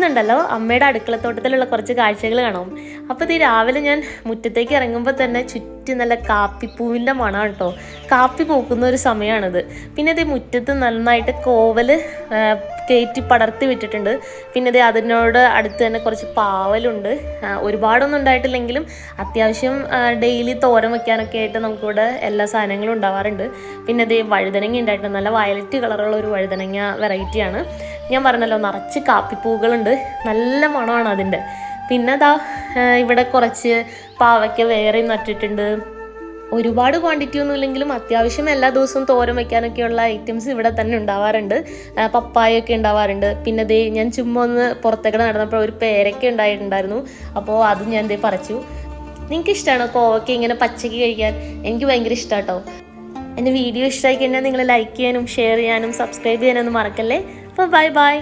ഇന്നുണ്ടല്ലോ അമ്മയുടെ അടുക്കളത്തോട്ടത്തിലുള്ള കുറച്ച് കാഴ്ചകൾ കാണും. അപ്പോൾ ഇത് രാവിലെ ഞാൻ മുറ്റത്തേക്ക് ഇറങ്ങുമ്പോൾ തന്നെ ചുറ്റും നല്ല കാപ്പിപ്പൂവിൻ്റെ മണമാണ് കേട്ടോ. കാപ്പി പൂക്കുന്ന ഒരു സമയമാണിത്. പിന്നെ ഇത് മുറ്റത്ത് നന്നായിട്ട് കോവൽ കയറ്റി പടർത്തി വിട്ടിട്ടുണ്ട്. പിന്നെ ഇത് അതിനോട് അടുത്ത് തന്നെ കുറച്ച് പാവലുണ്ട്. ഒരുപാടൊന്നും ഉണ്ടായിട്ടില്ലെങ്കിലും അത്യാവശ്യം ഡെയിലി തോരൻ വയ്ക്കാനൊക്കെ ആയിട്ട് നമുക്കിവിടെ എല്ലാ സാധനങ്ങളും ഉണ്ടാവാറുണ്ട്. പിന്നെ ഇത് വഴുതനങ്ങ ഉണ്ടായിട്ടുണ്ട്. നല്ല വയലറ്റ് കളറുള്ള ഒരു വഴുതനങ്ങ വെറൈറ്റിയാണ്. ഞാൻ പറഞ്ഞല്ലോ നിറച്ച് കാപ്പിപ്പൂകളുണ്ട്, നല്ല മണമാണ് അതിൻ്റെ. പിന്നെ അതാ ഇവിടെ കുറച്ച് പാവയ്ക്ക വേറെയും നട്ടിട്ടുണ്ട്. ഒരുപാട് ക്വാണ്ടിറ്റി ഒന്നും ഇല്ലെങ്കിലും അത്യാവശ്യം എല്ലാ ദിവസവും തോരൻ വയ്ക്കാനൊക്കെയുള്ള ഐറ്റംസ് ഇവിടെ തന്നെ ഉണ്ടാവാറുണ്ട്. പപ്പായൊക്കെ ഉണ്ടാവാറുണ്ട്. പിന്നെ ദേ ഞാൻ ചുമ്മാ ഒന്ന് പുറത്തേക്ക് നടന്നപ്പോൾ ഒരു പേരയ്ക്ക ഉണ്ടായിട്ടുണ്ടായിരുന്നു. അപ്പോൾ അത് ഞാൻ ദേ പറിച്ചു. നിങ്ങൾക്ക് ഇഷ്ടമാണോ കോവയ്ക്ക ഇങ്ങനെ പച്ചയ്ക്ക് കഴിക്കാൻ? എനിക്ക് ഭയങ്കര ഇഷ്ടമാണ് കേട്ടോ. എൻ്റെ വീഡിയോ ഇഷ്ടമായി കഴിഞ്ഞാൽ നിങ്ങൾ ലൈക്ക് ചെയ്യാനും ഷെയർ ചെയ്യാനും സബ്സ്ക്രൈബ് ചെയ്യാനൊന്നും മറക്കല്ലേ. അപ്പോൾ ബൈ ബൈ.